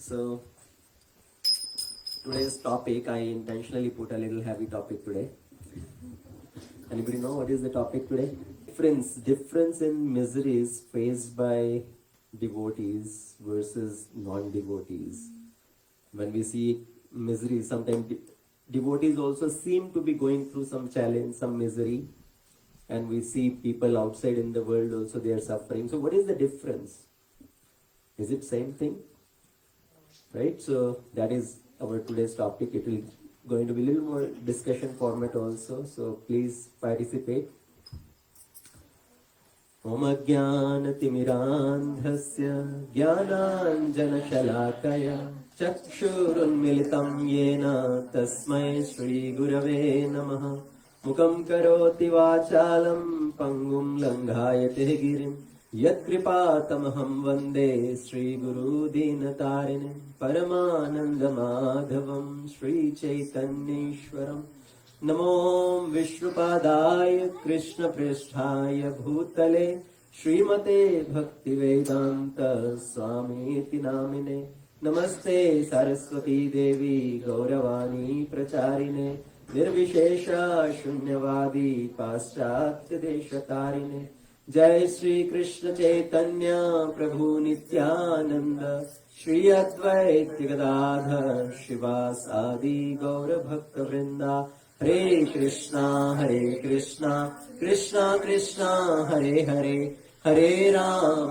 So today's topic, I intentionally put a little heavy topic today. Anybody know what is the topic today? Difference in miseries faced by devotees versus non-devotees. When we see misery, sometimes devotees also seem to be going through some challenge, some misery, and we see people outside in the world also they are suffering. So what is the difference? Is it same thing? Right? So that is our today's topic. It will going to be a little more discussion format also. So please participate. Om Ajnanatimirandhasya Jnananjanashalakaya Chakshurunmilitam Yena Tasmai Shri Gurave Namaha Mukam Karoti Vachalam Pangum Langhayate Girim Yatkripatamaham Vande Shri Guru Dinatarinam Paramananda Madhavam Shri Chaitanyeshwaram Namo Vishnupadaya Krishna Pristhaya Bhutale Srimate Bhaktivedanta Swamiti Namine Namaste Saraswati Devi Gauravani Pracharine Nirvishesha Shunyavadi Paschatya Deshatarine Jai Shri Krishna Chaitanya Prabhu Nityananda Shri Advaita Gadadhar Shivas Adi Gaura Bhakta Vrinda Hare Krishna Krishna Krishna Hare Hare Hare Ram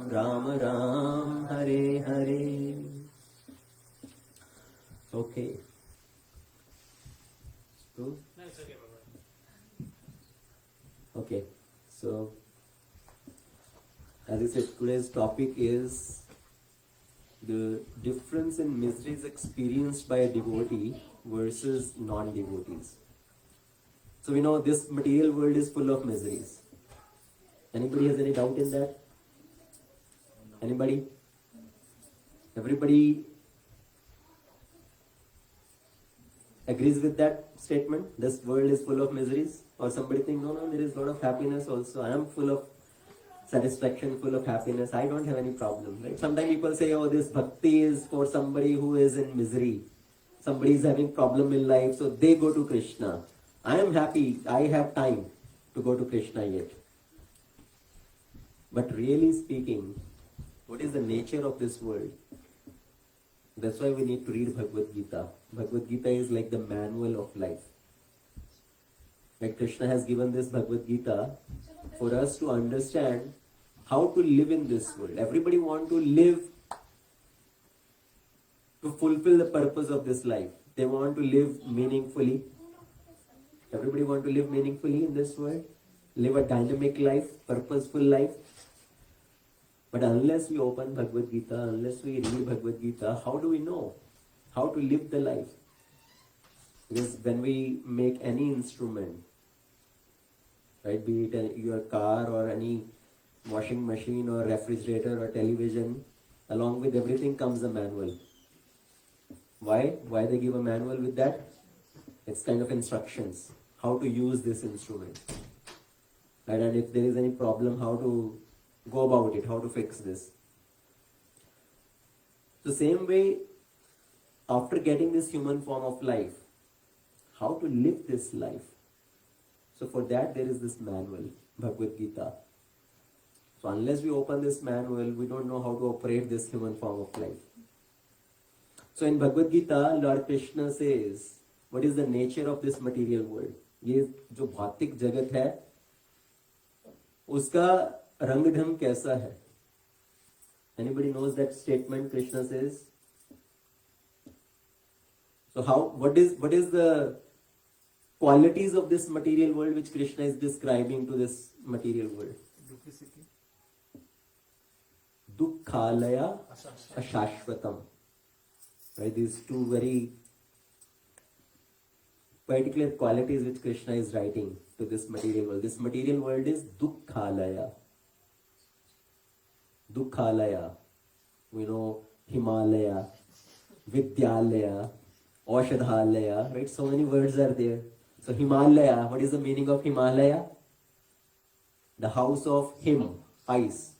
Ram Ram Hare Hare. Okay. True? No, it's okay, Baba. Okay. So, as I said, today's topic is the difference in miseries experienced by a devotee versus non-devotees. So we know this material world is full of miseries. Anybody has any doubt in that? Anybody? Everybody agrees with that statement? This world is full of miseries? Or somebody think, no, there is a lot of happiness also. I am full of satisfaction, full of happiness. I don't have any problem, right? Sometimes people say, oh, this bhakti is for somebody who is in misery. Somebody is having problem in life, so they go to Krishna. I am happy. I have time to go to Krishna yet. But really speaking, what is the nature of this world? That's why we need to read Bhagavad Gita. Bhagavad Gita is like the manual of life. Like Krishna has given this Bhagavad Gita for us to understand how to live in this world. Everybody wants to live to fulfill the purpose of this life. They want to live meaningfully. Everybody wants to live meaningfully in this world. Live a dynamic life, purposeful life. But unless we open Bhagavad Gita, unless we read Bhagavad Gita, how do we know how to live the life? Because when we make any instrument, right, be it your car or any washing machine or refrigerator or television, along with everything comes a manual. Why? Why they give a manual with that? It's kind of instructions, how to use this instrument. Right? And if there is any problem, how to go about it, how to fix this. The same way, after getting this human form of life, how to live this life. So for that there is this manual, Bhagavad Gita. So unless we open this manual, we don't know how to operate this human form of life. So in Bhagavad Gita, Lord Krishna says, what is the nature of this material world? ये जो भौतिक जगत है, उसका रंग ढंग कैसा है? Anybody knows that statement Krishna says? So what is the qualities of this material world which Krishna is describing to this material world? Dukkhalaya ashashvatam. Right, these two very particular qualities which Krishna is writing to this material world. This material world is Dukkhalaya. Dukkhalaya. We know Himalaya, Vidyalaya, Aushadhalaya, right? So many words are there. So Himalaya, what is the meaning of Himalaya? The house of him, ice.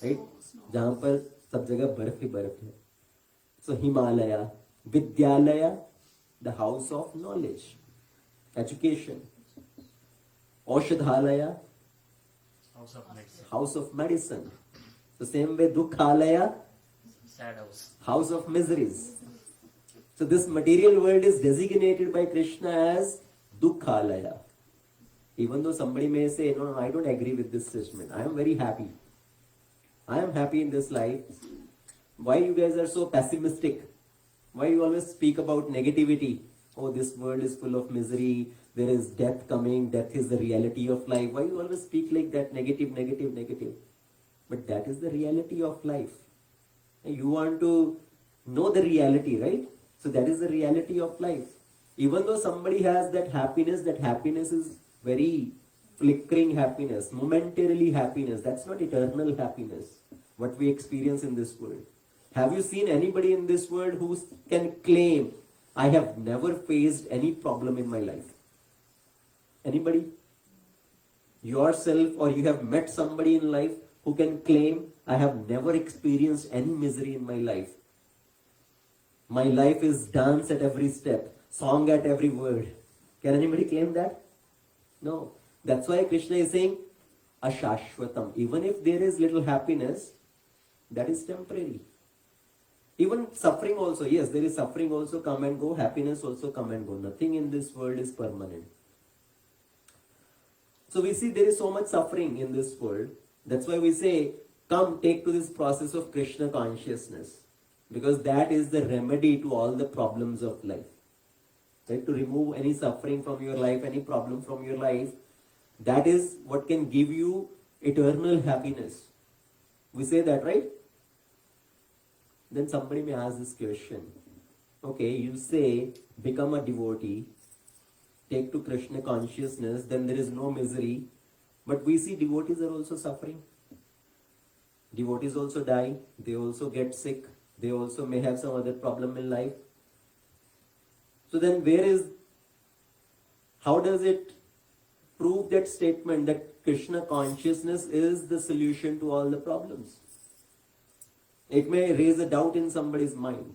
Right? जहाँ पर सब जगह बर्फ ही बर्फ है. So Himalaya, Vidyalaya, the house of knowledge, education. Aushadhalaya, house of medicine. The same way Dukhalaya, sad house. house of miseries. So this material world is designated by Krishna as Dukhalaya. Even though somebody may say, no, I don't agree with this statement. I am very happy. I am happy in this life. Why you guys are so pessimistic? Why you always speak about negativity? Oh, this world is full of misery. There is death coming. Death is the reality of life. Why you always speak like that? Negative, negative, negative. But that is the reality of life. And you want to know the reality, right? So that is the reality of life. Even though somebody has that happiness is very flickering happiness, momentarily happiness. That's not eternal happiness, what we experience in this world. Have you seen anybody in this world who can claim, I have never faced any problem in my life? Anybody? Yourself, or you have met somebody in life who can claim, I have never experienced any misery in my life. My life is dance at every step, song at every word. Can anybody claim that? No. That's why Krishna is saying, Ashashvatam. Even if there is little happiness, that is temporary. Even suffering also, yes, there is suffering also come and go, happiness also come and go. Nothing in this world is permanent. So we see there is so much suffering in this world. That's why we say, come take to this process of Krishna consciousness. Because that is the remedy to all the problems of life. Right? To remove any suffering from your life, any problem from your life, that is what can give you eternal happiness. We say that, right? Then somebody may ask this question. Okay, you say, become a devotee, take to Krishna consciousness, then there is no misery. But we see devotees are also suffering. Devotees also die. They also get sick. They also may have some other problem in life. So then how does it prove that statement that Krishna consciousness is the solution to all the problems? It may raise a doubt in somebody's mind.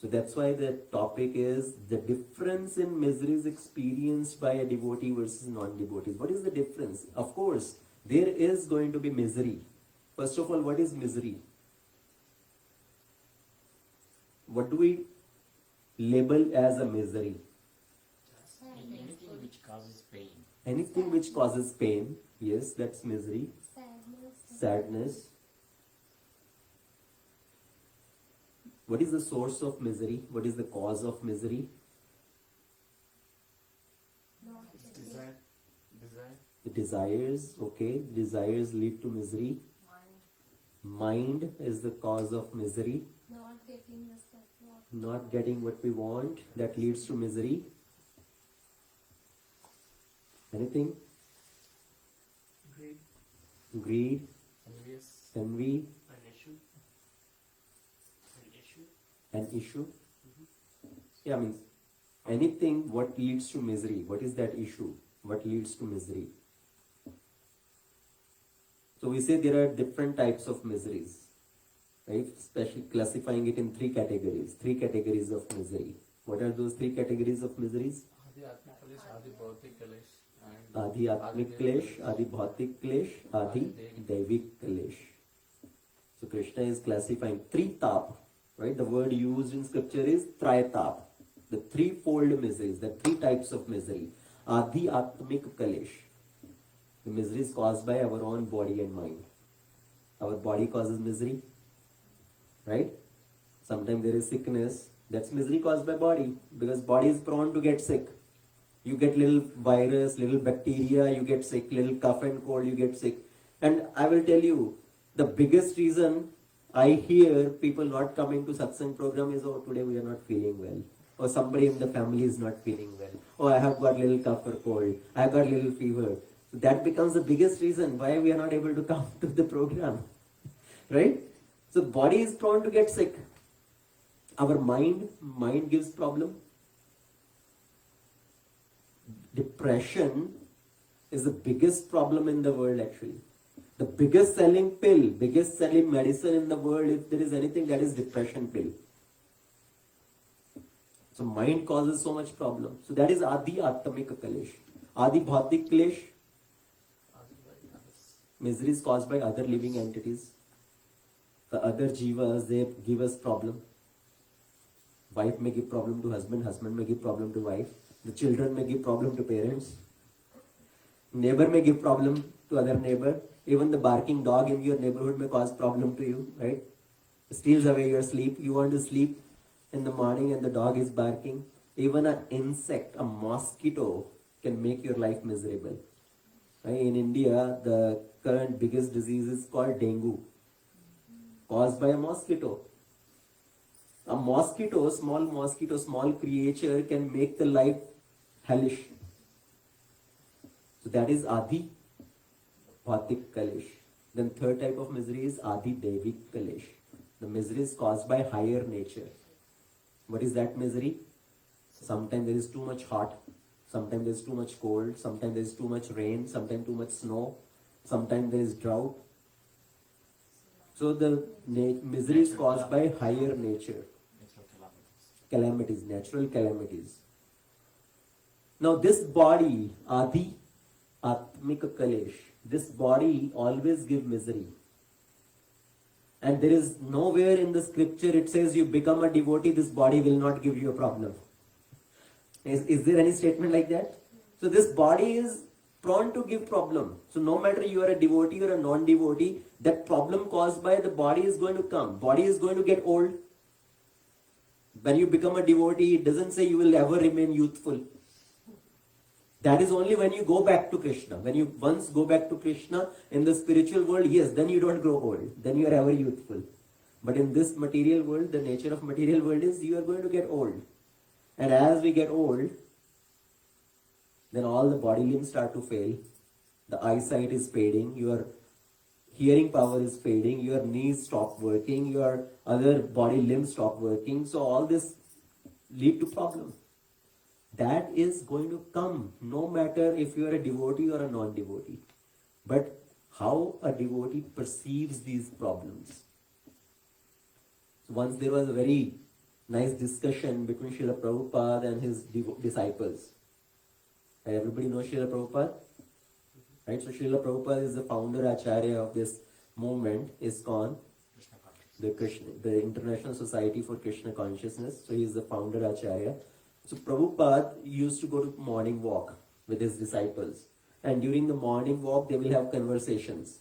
So that's why the topic is the difference in miseries experienced by a devotee versus non-devotees. What is the difference? Of course, there is going to be misery. First of all, what is misery? What do we label as a misery? Anything which causes pain. Anything which causes pain, yes, that's misery. Sadness. What is the source of misery? What is the cause of misery? Desire. The desires, okay. Desires lead to misery. Mind is the cause of misery. Not getting what we want, that leads to misery. Anything? Greed. Envy. An issue. Yeah, means anything what leads to misery. What is that issue? What leads to misery? So we say there are different types of miseries, right? Especially classifying it in three categories. Three categories of misery. What are those three categories of miseries? Adi Atmik Klesh, Adi Bhautik Klesh, Adi Devik Klesh. So Krishna is classifying three tap, right? The word used in scripture is Trayatap. The threefold miseries, the three types of misery. Adi Atmik Klesh. The misery is caused by our own body and mind. Our body causes misery, right? Sometimes there is sickness. That's misery caused by body, because body is prone to get sick. You get little virus, little bacteria, you get sick, little cough and cold, you get sick. And I will tell you, the biggest reason I hear people not coming to satsang program is, oh, today we are not feeling well. Or somebody in the family is not feeling well. Oh, I have got little cough or cold. I have got little fever. So that becomes the biggest reason why we are not able to come to the program. Right? So body is prone to get sick. Our mind gives problem. Depression is the biggest problem in the world actually. The biggest selling pill, biggest selling medicine in the world, if there is anything, that is depression pill. So mind causes so much problem. So that is Adi Atmika Kalesh. Adi Bhautik Kalesh, miseries caused by other living entities. The other jivas, they give us problem. Wife may give problem to husband, husband may give problem to wife. The children may give problem to parents. Neighbor may give problem to other neighbor. Even the barking dog in your neighborhood may cause problem to you, right? Steals away your sleep. You want to sleep in the morning and the dog is barking. Even an insect, a mosquito can make your life miserable. Right? In India, the current biggest disease is called dengue, caused by a mosquito. A mosquito, small creature can make the life hellish. So that is Adi Bhautik Kalesh. Then third type of misery is Adi Devik Kalesh. The misery is caused by higher nature. What is that misery? Sometimes there is too much hot, sometimes there is too much cold, sometimes there is too much rain, sometimes too much snow, sometimes there is drought. So the misery is caused by higher nature. Calamities, natural calamities. Now this body, Adi Atmika Kalesh, this body always gives misery. And there is nowhere in the scripture it says you become a devotee, this body will not give you a problem. Is there any statement like that? So this body is prone to give problem. So no matter you are a devotee or a non-devotee, that problem caused by the body is going to come. Body is going to get old. When you become a devotee, it doesn't say you will ever remain youthful. That is only when you go back to Krishna. When you once go back to Krishna in the spiritual world, yes, then you don't grow old. Then you are ever youthful. But in this material world, the nature of material world is you are going to get old. And as we get old, then all the body limbs start to fail. The eyesight is fading. Your hearing power is fading. Your knees stop working. Your other body limbs stop working. So all this lead to problem. That is going to come no matter if you are a devotee or a non-devotee. But how a devotee perceives these problems. So once there was a very nice discussion between Srila Prabhupada and his disciples. And everybody knows Srila Prabhupada? Right? So Srila Prabhupada is the founder Acharya of this movement, ISKCON, the International Society for Krishna Consciousness. So he is the founder Acharya. So Prabhupada used to go to morning walk with his disciples. And during the morning walk, they will have conversations.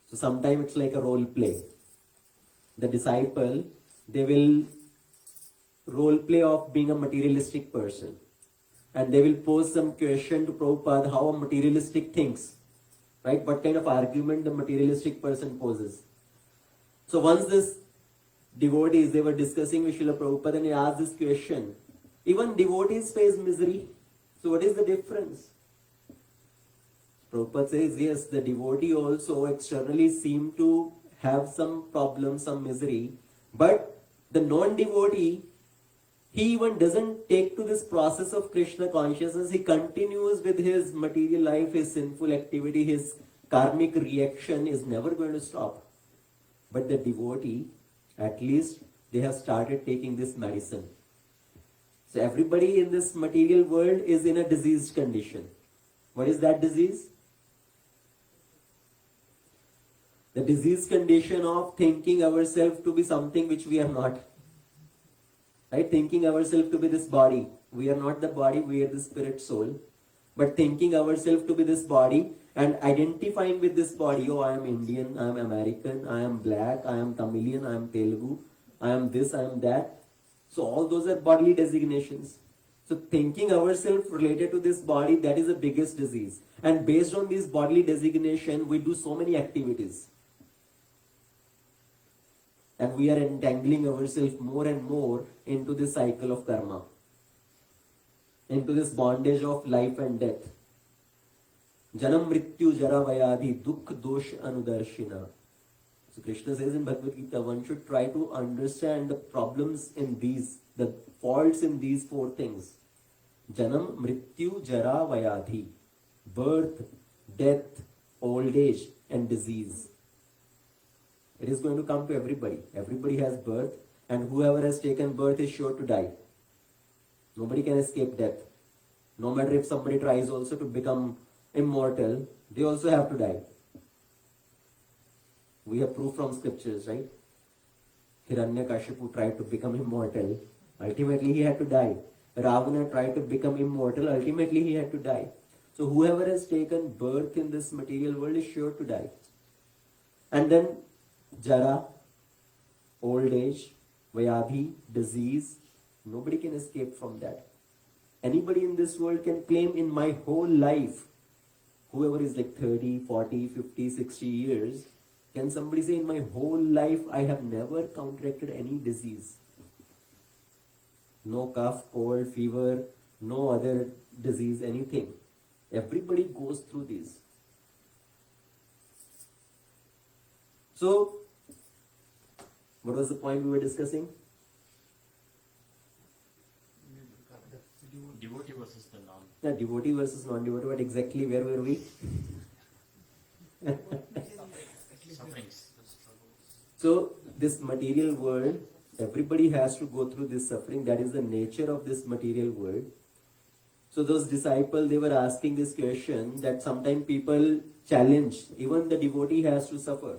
So sometimes it's like a role play. The disciple, they will role play of being a materialistic person. And they will pose some question to Prabhupada how a materialistic thinks. Right? What kind of argument the materialistic person poses. So once this devotees, they were discussing with Srila Prabhupada and he asked this question. Even devotees face misery. So what is the difference? Prabhupada says, yes, the devotee also externally seem to have some problem, some misery. But the non-devotee, he even doesn't take to this process of Krishna consciousness. He continues with his material life, his sinful activity, his karmic reaction is never going to stop. But the devotee, at least they have started taking this medicine. So everybody in this material world is in a diseased condition. What is that disease? The diseased condition of thinking ourselves to be something which we are not. Right? Thinking ourselves to be this body. We are not the body, we are the spirit soul. But thinking ourselves to be this body and identifying with this body. Oh, I am Indian, I am American, I am black, I am Tamilian, I am Telugu, I am this, I am that. So all those are bodily designations. So thinking ourselves related to this body, that is the biggest disease. And based on this bodily designation, we do so many activities. And we are entangling ourselves more and more into this cycle of karma. Into this bondage of life and death. Janam mrityu jara vayadhi dukh dosh anudarshina. So Krishna says in Bhagavad Gita, one should try to understand the problems in these, the faults in these four things. Janam, Mrityu, Jara, Vayadhi. Birth, death, old age and disease. It is going to come to everybody. Everybody has birth and whoever has taken birth is sure to die. Nobody can escape death. No matter if somebody tries also to become immortal, they also have to die. We have proof from scriptures, right? Hiranyakashipu tried to become immortal. Ultimately, he had to die. Ravana tried to become immortal. Ultimately, he had to die. So whoever has taken birth in this material world is sure to die. And then Jara, old age, Vyadhi, disease, nobody can escape from that. Anybody in this world can claim in my whole life, whoever is like 30, 40, 50, 60 years, can somebody say in my whole life I have never contracted any disease? No cough, cold, fever, no other disease, anything. Everybody goes through these. So, what was the point we were discussing? Devotee versus the non. Yeah, devotee versus non-devotee, but exactly where were we? Sufferings. So, this material world, everybody has to go through this suffering. That is the nature of this material world. So, those disciples, they were asking this question that sometimes people challenge, even the devotee has to suffer.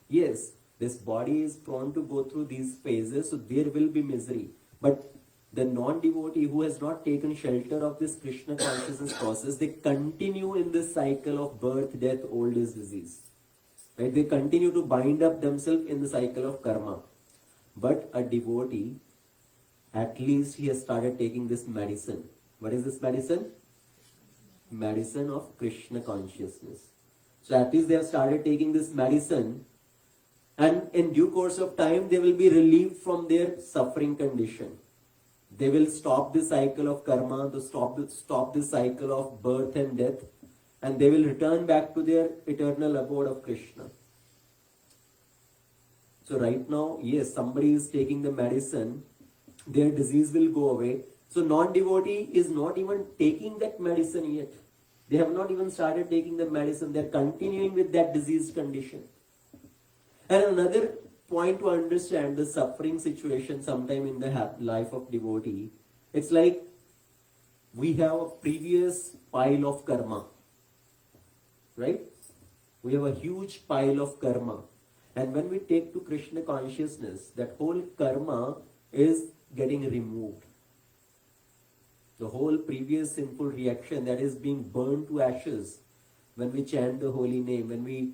Yes, this body is prone to go through these phases, so there will be misery. But the non-devotee who has not taken shelter of this Krishna consciousness process, they continue in this cycle of birth, death, old age, disease. Right? They continue to bind up themselves in the cycle of karma. But a devotee, at least he has started taking this medicine. What is this medicine? Medicine of Krishna consciousness. So at least they have started taking this medicine, and in due course of time they will be relieved from their suffering condition. They will stop the cycle of karma, to stop the cycle of birth and death, and they will return back to their eternal abode of Krishna. So right now, yes, somebody is taking the medicine, their disease will go away. So non-devotee is not even taking that medicine yet. They have not even started taking the medicine. They are continuing with that disease condition. And another point to understand the suffering situation sometime in the life of devotee, it's like we have a previous pile of karma, right? We have a huge pile of karma. And when we take to Krishna consciousness, that whole karma is getting removed. The whole previous sinful reaction that is being burned to ashes when we chant the holy name, when we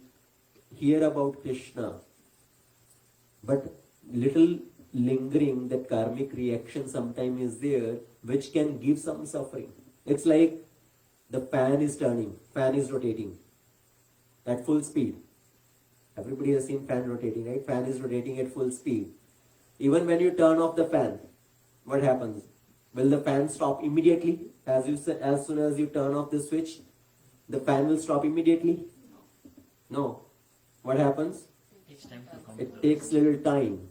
hear about Krishna. But little lingering, that karmic reaction sometimes is there, which can give some suffering. It's like the fan is turning, fan is rotating at full speed. Everybody has seen fan rotating, right? Fan is rotating at full speed. Even when you turn off the fan, what happens? Will the fan stop immediately? As soon as you turn off the switch, the fan will stop immediately? No. What happens? It takes little time,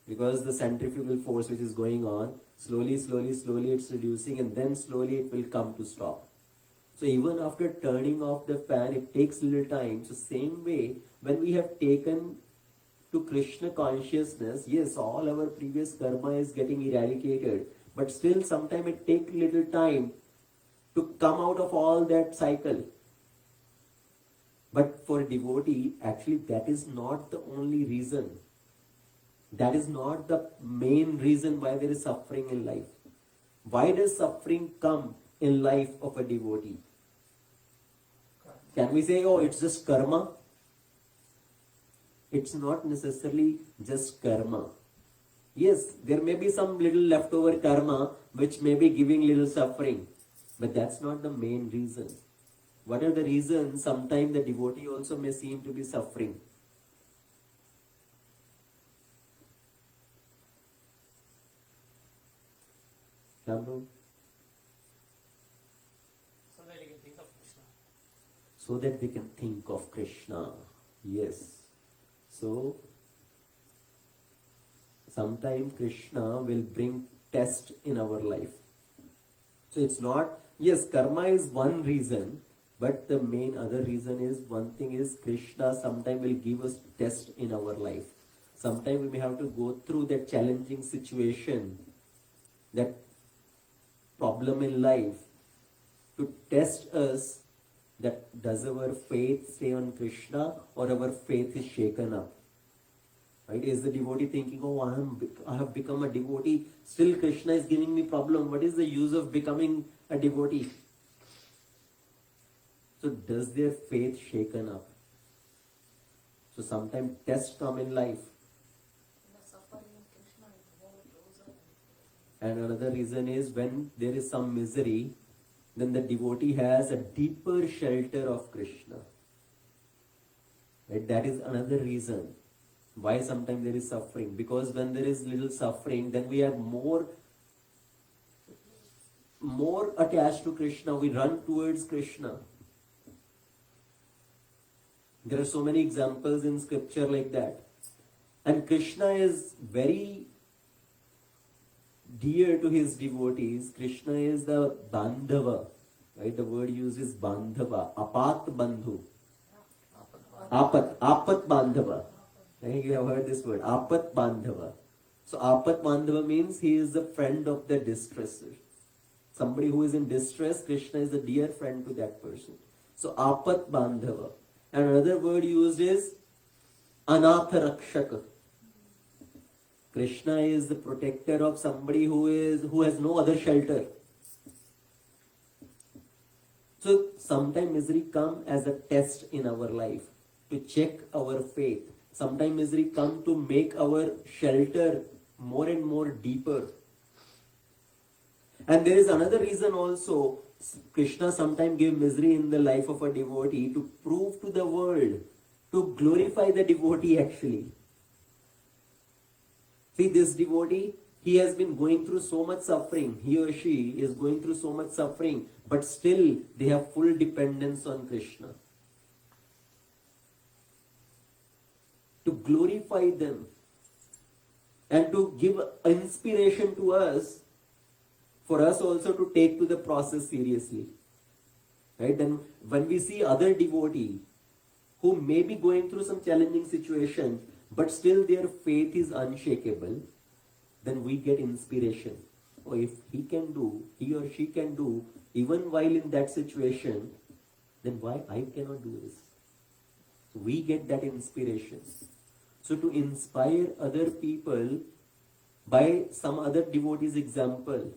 because the centrifugal force which is going on, slowly it's reducing, and then slowly it will come to stop. So even after turning off the fan, it takes little time. So same way, when we have taken to Krishna consciousness, yes, all our previous karma is getting eradicated, but still sometimes it takes little time to come out of all that cycle. But for devotee, actually that is not the only reason. That is not the main reason why there is suffering in life. Why does suffering come in life of a devotee? Can we say, oh, it's just karma? It's not necessarily just karma. Yes, there may be some little leftover karma which may be giving little suffering, but that's not the main reason. What are the reasons? Sometimes the devotee also may seem to be suffering. Rambo? So that you can think of Krishna. So that they can think of Krishna. Yes. So, sometimes Krishna will bring test in our life. So it's not, yes, karma is one reason, but the main other reason is, one thing is Krishna sometimes will give us test in our life. Sometimes we may have to go through that challenging situation, that problem in life to test us that does our faith stay on Krishna or our faith is shaken up. Right? Is the devotee thinking, oh, I have become a devotee, still Krishna is giving me problem. What is the use of becoming a devotee? So does their faith shaken up? So sometimes tests come in life. And another reason is when there is some misery, then the devotee has a deeper shelter of Krishna. Right? That is another reason why sometimes there is suffering. Because when there is little suffering, then we are more attached to Krishna. We run towards Krishna. There are so many examples in scripture like that. And Krishna is very dear to his devotees. Krishna is the bandhava. Right? The word used is bandhava. Apat bandhu. Apat bandhava. I think you have heard this word. Apat bandhava. So apat bandhava means he is the friend of the distresser. Somebody who is in distress, Krishna is a dear friend to that person. So apat bandhava. And another word used is anatha rakshaka. Krishna is the protector of somebody who has no other shelter. So sometimes misery come as a test in our life to check our faith. Sometimes misery come to make our shelter more and more deeper. And there is another reason also. Krishna sometimes gives misery in the life of a devotee to prove to the world, to glorify the devotee actually. See, this devotee, he has been going through so much suffering. He or she is going through so much suffering, but still they have full dependence on Krishna. To glorify them and to give inspiration to us, for us also to take to the process seriously. Right? Then when we see other devotee who may be going through some challenging situation, but still their faith is unshakable, then we get inspiration. Oh, if he or she can do, even while in that situation, then why I cannot do this? We get that inspiration. So to inspire other people by some other devotee's example,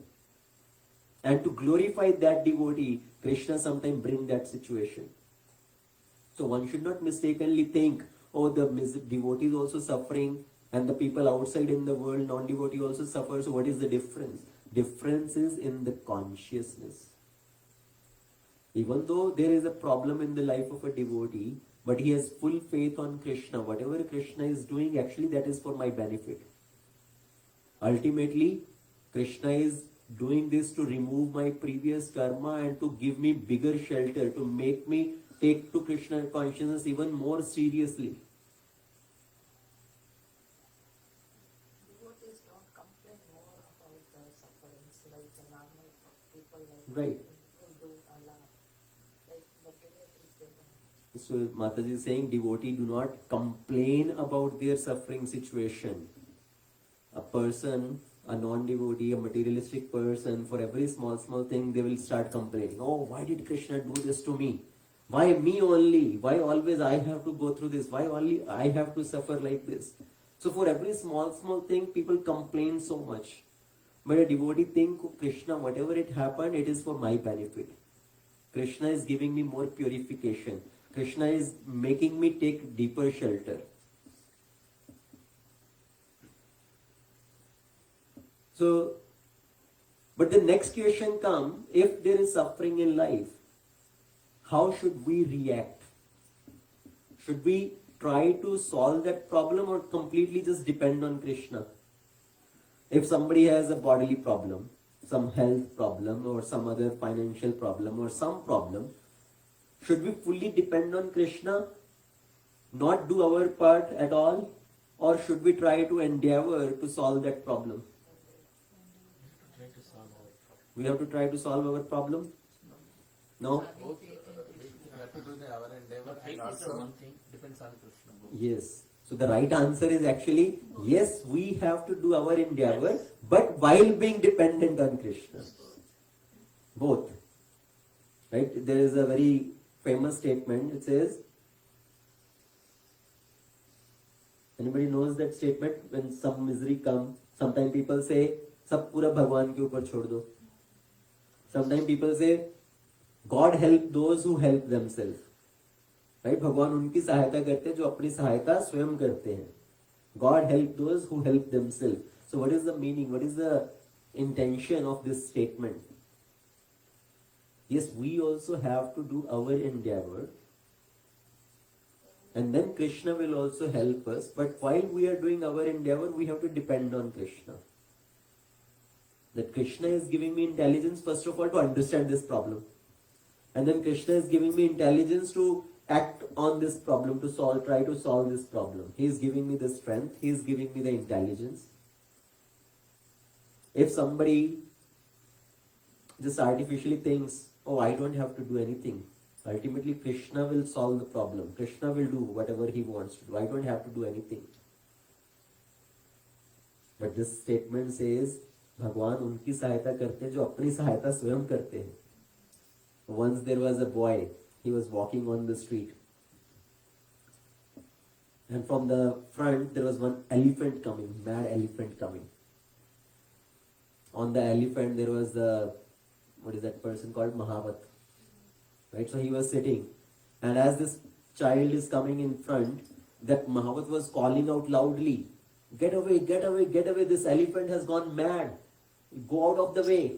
and to glorify that devotee, Krishna sometimes brings that situation. So one should not mistakenly think, oh, the devotee is also suffering and the people outside in the world, non-devotee also suffer. So what is the difference? Difference is in the consciousness. Even though there is a problem in the life of a devotee, but he has full faith on Krishna. Whatever Krishna is doing, actually that is for my benefit. Ultimately, Krishna is doing this to remove my previous karma and to give me bigger shelter, to make me take to Krishna consciousness even more seriously. Devotees don't complain more about the sufferings like the normal people like Right. who do a lot. Like the devotees they don't. So Mataji is saying devotee do not complain about their suffering situation. A person, a non-devotee, a materialistic person, for every small thing they will start complaining. Oh, why did Krishna do this to me? Why me only? Why always I have to go through this? Why only I have to suffer like this? So for every small thing, people complain so much. But a devotee think, Krishna, whatever it happened, it is for my benefit. Krishna is giving me more purification. Krishna is making me take deeper shelter. So, but the next question comes, if there is suffering in life, how should we react? Should we try to solve that problem or completely just depend on Krishna? If somebody has a bodily problem, some health problem or some other financial problem or some problem, should we fully depend on Krishna, not do our part at all, or should we try to endeavor to solve that problem? Try to solve our problem. We have to try to solve our problem? No? Both, we have to do our endeavor But faith and is the also one thing, depends on Krishna. Yes. So the right answer is actually, yes, we have to do our endeavor, but while being dependent on Krishna. both. Right? There is a very famous statement. It says, anybody knows that statement? When some misery comes, sometimes people say, सब पूरा भगवान के ऊपर छोड़ दो. Sometimes people say, God help those who help themselves. Right? भगवान उनकी सहायता करते हैं जो अपनी सहायता स्वयं करते हैं. God help those who help themselves. So what is the meaning? What is the intention of this statement? Yes, we also have to do our endeavor. And then Krishna will also help us. But while we are doing our endeavor, we have to depend on Krishna. That Krishna is giving me intelligence, first of all, to understand this problem. And then Krishna is giving me intelligence to act on this problem, to try to solve this problem. He is giving me the strength. He is giving me the intelligence. If somebody just artificially thinks, oh, I don't have to do anything, ultimately Krishna will solve the problem. Krishna will do whatever he wants to do. I don't have to do anything. But this statement says, भगवान उनकी सहायता करते हैं जो अपनी सहायता स्वयं करते हैं. Once there was a boy, he was walking on the street. And from the front, there was one elephant coming, mad elephant coming. On the elephant, there was what is that person called? Mahavat. Right? So he was sitting. And as this child is coming in front, that Mahavat was calling out loudly, get away, get away, get away, this elephant has gone mad. Go out of the way.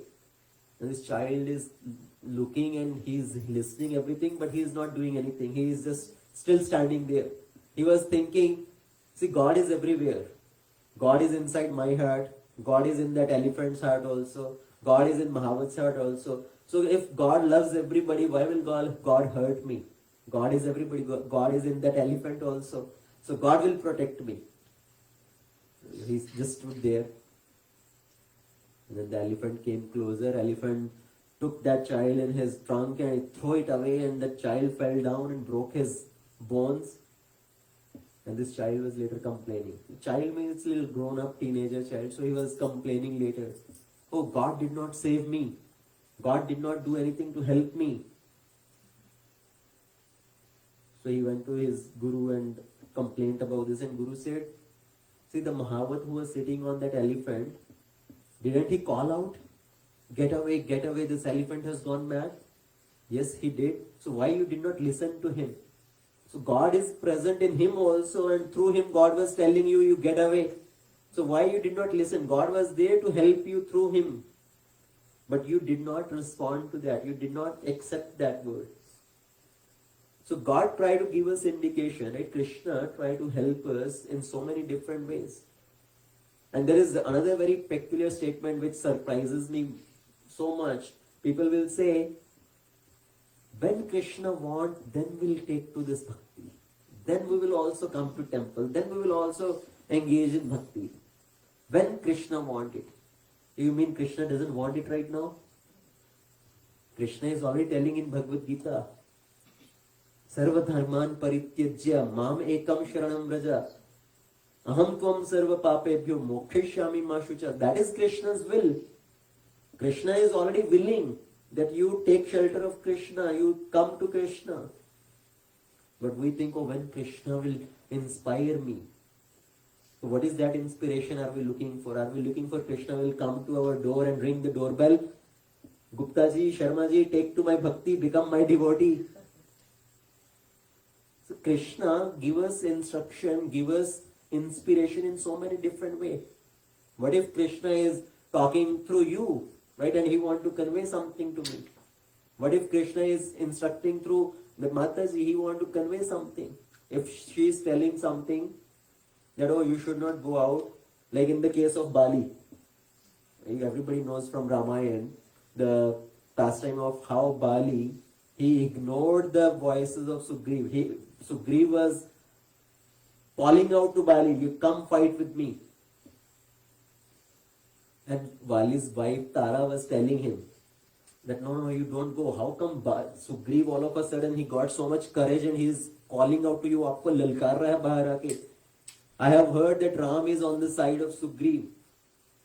And this child is looking and he's listening everything, but he is not doing anything. He is just still standing there. He was thinking, see, God is everywhere. God is inside my heart. God is in that elephant's heart also. God is in Mahavat's heart also. So if God loves everybody, why will God hurt me? God is everybody. God is in that elephant also. So God will protect me. He just stood there. And then the elephant came closer. Elephant took that child in his trunk and threw it away, and the child fell down and broke his bones. And this child was later complaining. The child means little grown up teenager child, so he was complaining later. Oh, God did not save me. God did not do anything to help me. So he went to his guru and complained about this, and guru said, see, the Mahavat who was sitting on that elephant, didn't he call out, get away, this elephant has gone mad? Yes, he did. So why you did not listen to him? So God is present in him also, and through him God was telling you, you get away. So why you did not listen? God was there to help you through him. But you did not respond to that. You did not accept that word. So God tried to give us indication, right? Krishna tried to help us in so many different ways. And there is another very peculiar statement which surprises me so much. People will say, when Krishna wants, then we'll take to this bhakti. Then we will also come to temple. Then we will also engage in bhakti. When Krishna wants it. You mean Krishna doesn't want it right now? Krishna is already telling in Bhagavad Gita, Sarva dharman parityajya mam ekam sharanam vraja aham tvam sarva papebhyo mokshishyami ma shucha. That is Krishna's will. Krishna is already willing that you take shelter of Krishna, you come to Krishna. But we think, oh, when Krishna will inspire me. So what is that inspiration are we looking for? Are we looking for Krishna will come to our door and ring the doorbell? Gupta ji, Sharma ji, take to my bhakti, become my devotee. So Krishna give us instruction, give us inspiration in so many different ways. What if Krishna is talking through you, right? And he want to convey something to me. What if Krishna is instructing through the Mataji, he want to convey something. If she is telling something, that, oh, you should not go out, like in the case of Bali. Everybody knows from Ramayana, the pastime of how Bali, he ignored the voices of Sugriv. Sugriv was calling out to Bali, you come fight with me. And Bali's wife Tara was telling him that, no, you don't go. How come Sugriv all of a sudden, he got so much courage and he is calling out to you, aapko lalkar raha hai bahar aake. I have heard that Ram is on the side of Sugriv.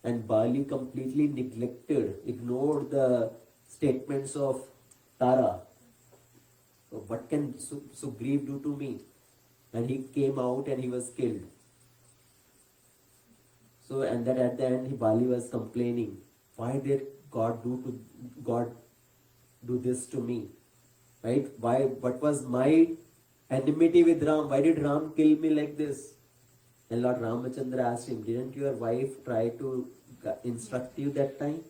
And Bali completely neglected, ignored the statements of Tara. So what can Sugriv do to me? And he came out and he was killed. So, and then at the end, Bali was complaining, why did God do this to me? Right? Why? What was my enmity with Ram? Why did Ram kill me like this? And Lord Ramachandra asked him, didn't your wife try to instruct you that time?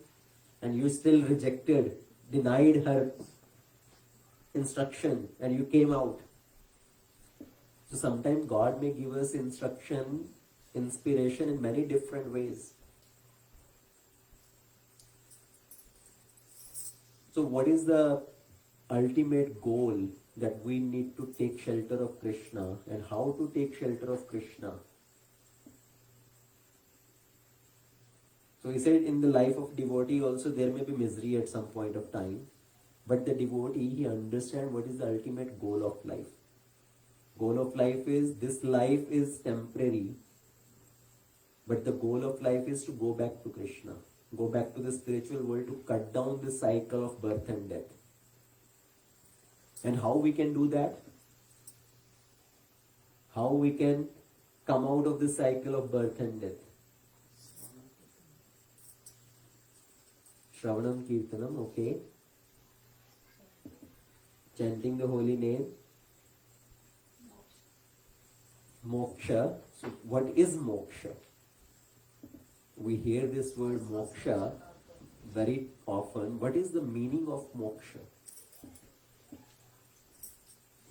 And you still rejected, denied her instruction, and you came out. So sometimes God may give us instruction, inspiration in many different ways. So what is the ultimate goal? That we need to take shelter of Krishna, and how to take shelter of Krishna. So he said in the life of devotee also there may be misery at some point of time, but the devotee, he understands what is the ultimate goal of life. Goal of life is, this life is temporary, but the goal of life is to go back to Krishna, go back to the spiritual world, to cut down the cycle of birth and death. And how we can do that? How we can come out of the cycle of birth and death? Shravanam Kirtanam, okay. Chanting the holy name. Moksha. So what is moksha? We hear this word moksha very often. What is the meaning of moksha?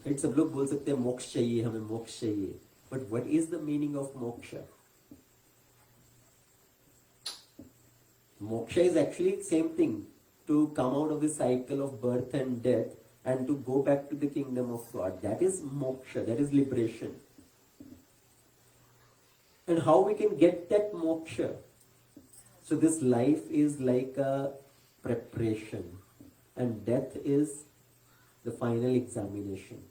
Right, सब लोग बोल सकते हैं मोक्ष चाहिए, हमें मोक्ष चाहिए. But what is the meaning of moksha? Moksha is actually same thing, to come out of the cycle of birth and death and to go back to the kingdom of God. That is moksha, that is liberation. And how we can get that moksha? So this life is like a preparation, and death is the final examination.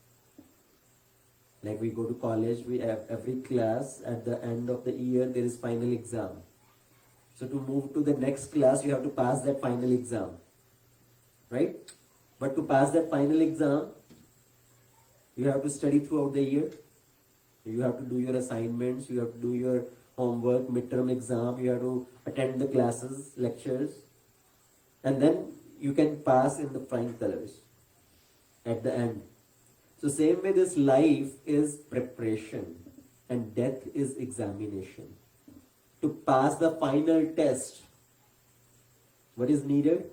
Like we go to college, we have every class, at the end of the year there is final exam. So to move to the next class, you have to pass that final exam, right? But to pass that final exam, you have to study throughout the year. You have to do your assignments, you have to do your homework, midterm exam, you have to attend the classes, lectures, and then you can pass in the flying colors at the end. So same way, this life is preparation and death is examination. To pass the final test, what is needed?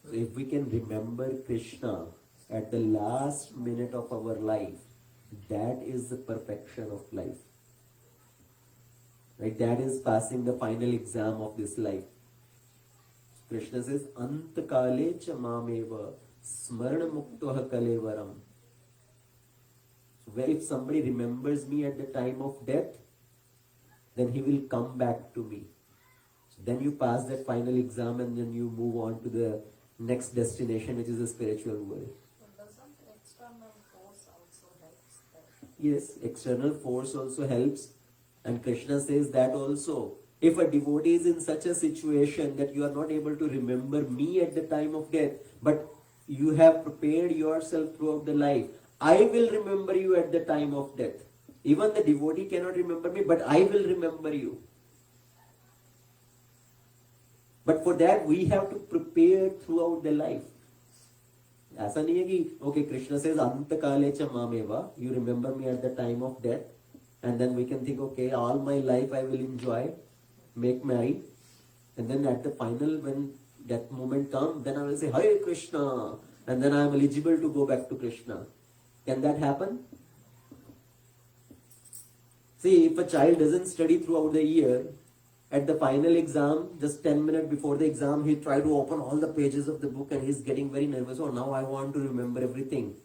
So if we can remember Krishna at the last minute of our life, that is the perfection of life. Right? That is passing the final exam of this life. Krishna says, Antakale cha mameva smarana muktoha kalevaram. So where if somebody remembers me at the time of death, then he will come back to me. So then you pass that final exam and then you move on to the next destination, which is the spiritual world. Doesn't external force also helps there? Yes, external force also helps. And Krishna says that also. If a devotee is in such a situation that you are not able to remember me at the time of death, but you have prepared yourself throughout the life, I will remember you at the time of death. Even the devotee cannot remember me, but I will remember you. But for that, we have to prepare throughout the life. ऐसा नहीं है कि okay, Krishna says अंतकाले च मामेवा, you remember me at the time of death, and then we can think, okay, all my life I will enjoy, make merry, and then at the final, when that moment comes, then I will say Hare Krishna, and then I am eligible to go back to Krishna. Can that happen? See, if a child doesn't study throughout the year, at the final exam, just 10 minutes before the exam, he tried to open all the pages of the book and he's getting very nervous. Oh, now I want to remember everything.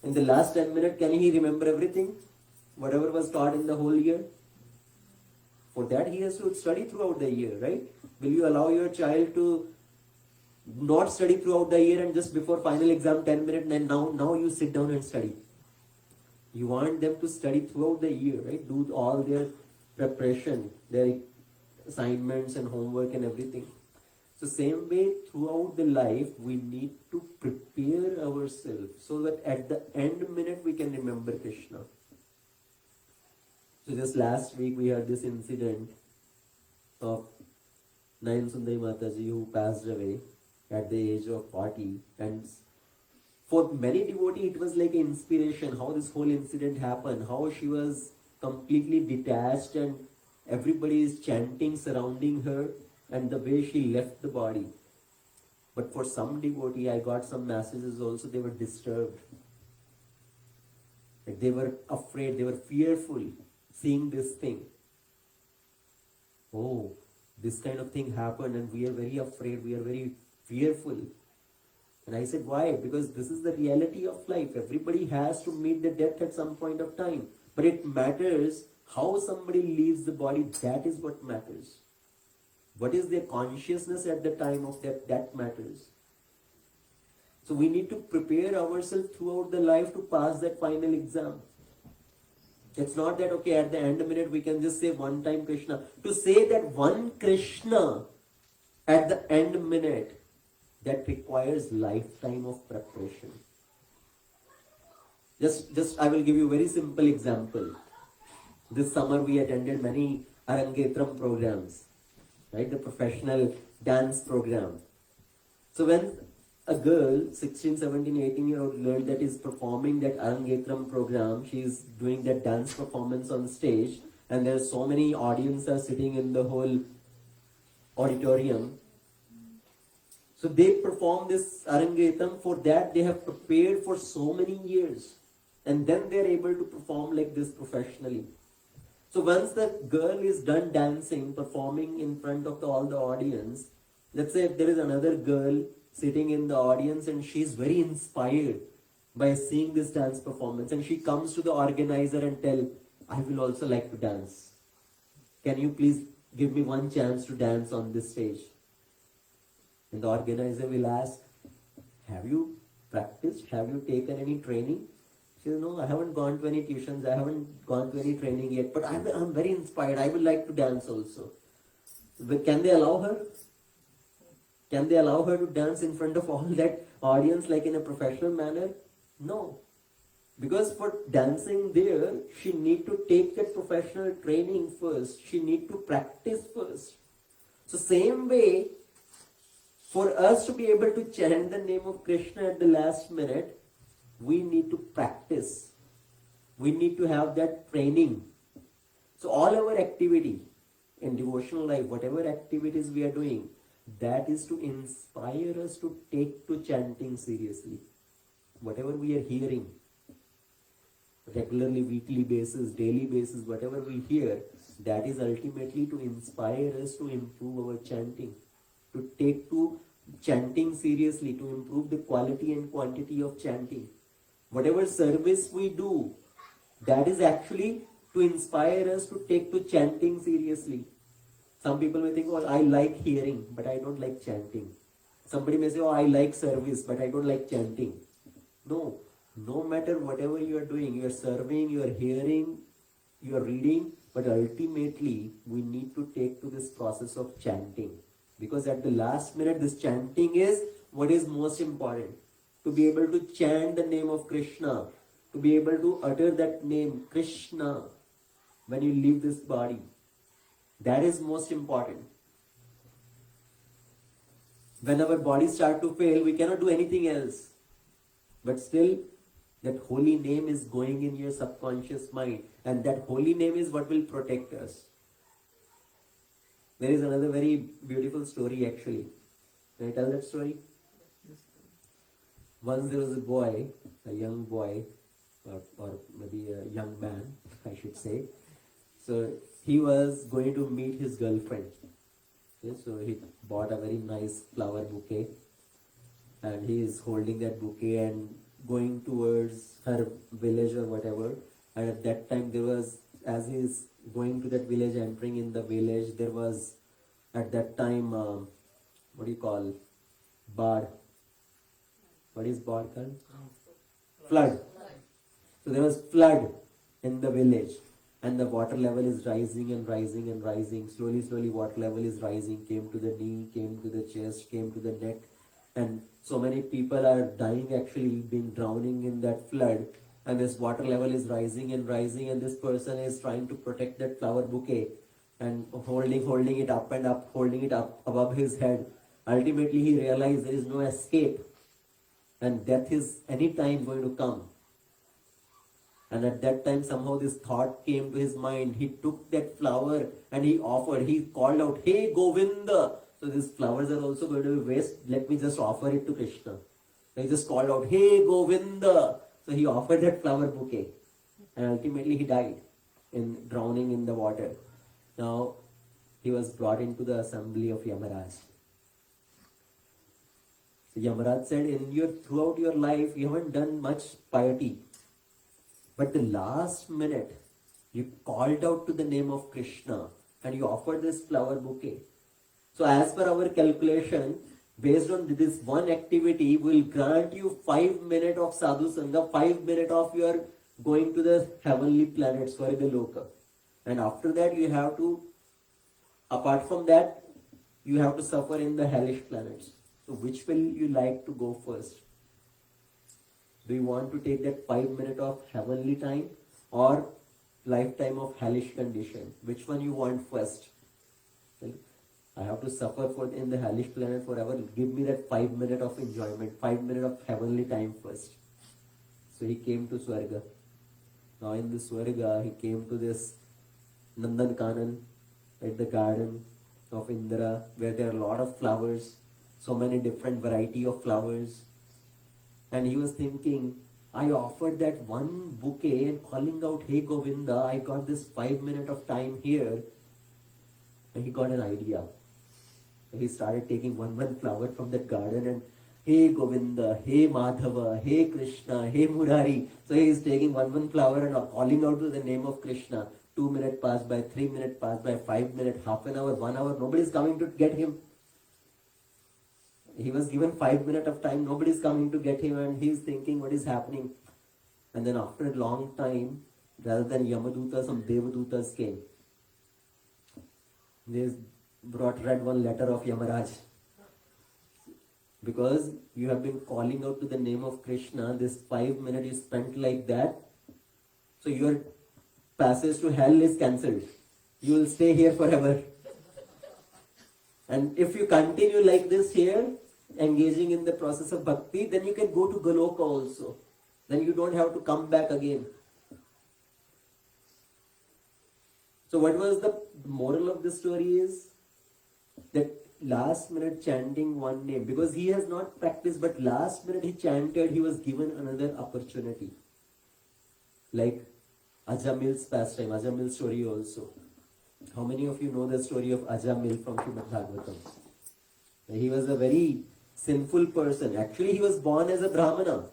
In the last 10 minutes, can he remember everything? Whatever was taught in the whole year? For that, he has to study throughout the year, right? Will you allow your child to not study throughout the year and just before final exam 10 minutes and now you sit down and study? You want them to study throughout the year, right? Do all their preparation, their assignments and homework and everything. So same way throughout the life we need to prepare ourselves so that at the end minute we can remember Krishna. So just last week we had this incident of Nayan Sundari Mataji who passed away at the age of 40, and for many devotees it was like an inspiration how this whole incident happened, how she was completely detached and everybody is chanting surrounding her, and the way she left the body. But for some devotee, I got some messages also, they were disturbed. Like they were afraid, they were fearful seeing this thing. Oh, this kind of thing happened and we are very afraid, we are very fearful. And I said, why? Because this is the reality of life. Everybody has to meet the death at some point of time. But it matters how somebody leaves the body, that is what matters. What is their consciousness at the time of death, that matters. So we need to prepare ourselves throughout the life to pass that final exam. It's not that, okay, at the end of the minute we can just say one time Krishna. To say that one Krishna at the end minute, that requires lifetime of preparation. Just I will give you a very simple example. This summer we attended many Arangetram programs, right? The professional dance program. So when a girl, 16, 17, 18-year-old girl that is performing that Arangetram program, she is doing that dance performance on stage, and there are so many audience are sitting in the whole auditorium. So they perform this Arangetram. For that they have prepared for so many years, and then they are able to perform like this professionally. So once the girl is done dancing, performing in front of all the audience, let's say if there is another girl sitting in the audience and she is very inspired by seeing this dance performance, and she comes to the organizer and tell, I will also like to dance. Can you please give me one chance to dance on this stage? And the organizer will ask, have you practiced? Have you taken any training? She says, no, I haven't gone to any tuitions, I haven't gone to any training yet, but I'm very inspired, I would like to dance also. But can they allow her? Can they allow her to dance in front of all that audience like in a professional manner? No. Because for dancing there, she need to take that professional training first. She need to practice first. So same way, for us to be able to chant the name of Krishna at the last minute, we need to practice. We need to have that training. So all our activity in devotional life, whatever activities we are doing, that is to inspire us to take to chanting seriously. Whatever we are hearing, regularly, weekly basis, daily basis, whatever we hear, that is ultimately to inspire us to improve our chanting, to take to chanting seriously, to improve the quality and quantity of chanting. Whatever service we do, that is actually to inspire us to take to chanting seriously. Some people may think, oh, I like hearing, but I don't like chanting. Somebody may say, oh, I like service, but I don't like chanting. No, no matter whatever you are doing, you are serving, you are hearing, you are reading, but ultimately we need to take to this process of chanting. Because at the last minute, this chanting is what is most important. To be able to chant the name of Krishna, to be able to utter that name, Krishna, when you leave this body. That is most important. When our bodies start to fail, we cannot do anything else. But still, that holy name is going in your subconscious mind. And that holy name is what will protect us. There is another very beautiful story actually. Can I tell that story? Once there was a boy, a young boy, or maybe a young man, I should say. So he was going to meet his girlfriend. Okay, so he bought a very nice flower bouquet, and he is holding that bouquet and going towards her village or whatever. And at that time there was, as he is going to that village, entering in the village, there was at that time, what do you call, Bad. What is Bad called? Flood. So there was flood in the village. and the water level is rising and rising and rising. Slowly, water level is rising, came to the knee, came to the chest, came to the neck, and so many people are dying, actually being drowning in that flood. And this water level is rising and rising, and this person is trying to protect that flower bouquet and holding it up and up, holding it up above his head. Ultimately, he realized there is no escape, and death is any time going to come. And at that time, somehow this thought came to his mind. He took that flower and he offered, he called out, "Hey Govinda!" So these flowers are also going to be waste. Let me just offer it to Krishna. So he just called out, "Hey Govinda!" So he offered that flower bouquet. And ultimately he died in drowning in the water. Now he was brought into the assembly of Yamaraj. So Yamaraj said, throughout your life, you haven't done much piety. But the last minute, you called out to the name of Krishna and you offered this flower bouquet. So as per our calculation, based on this one activity, we will grant you 5 minutes of sadhu sangha, 5 minutes of your going to the heavenly planet, Swarga Loka. And after that, you have to, apart from that, you have to suffer in the hellish planets. So which will you like to go first? Do you want to take that 5 minutes of heavenly time or lifetime of hellish condition? Which one you want first? I have to suffer in the hellish planet forever. Give me that 5 minutes of enjoyment, 5 minutes of heavenly time first. So he came to Swarga. Now in the Swarga, he came to this Nandan Kanan at the garden of Indra, where there are a lot of flowers, so many different variety of flowers. And he was thinking, I offered that one bouquet and calling out, "Hey Govinda, I got this 5 minutes of time here." And he got an idea. He started taking one flower from that garden and, "Hey Govinda, hey Madhava, hey Krishna, hey Murari." So he is taking one flower and calling out to the name of Krishna. 2 minutes passed by, 3 minutes passed by, 5 minutes, half an hour, 1 hour. Nobody is coming to get him. He was given 5 minutes of time. Nobody is coming to get him, and he is thinking, what is happening? And then after a long time, rather than Yamaduta, some Devadutas came. They read one letter of Yamaraj. Because you have been calling out to the name of Krishna, this 5 minutes you spent like that, so your passage to hell is cancelled. You will stay here forever. And if you continue like this here, engaging in the process of bhakti, then you can go to Goloka also. Then you don't have to come back again. So what was the moral of the story is that last minute chanting one name, because he has not practiced, but last minute he chanted, he was given another opportunity. Like Ajamil's pastime, Ajamil's story also. How many of you know the story of Ajamil from Srimad Bhagavatam? He was a very sinful person. Actually, he was born as a Brahmana.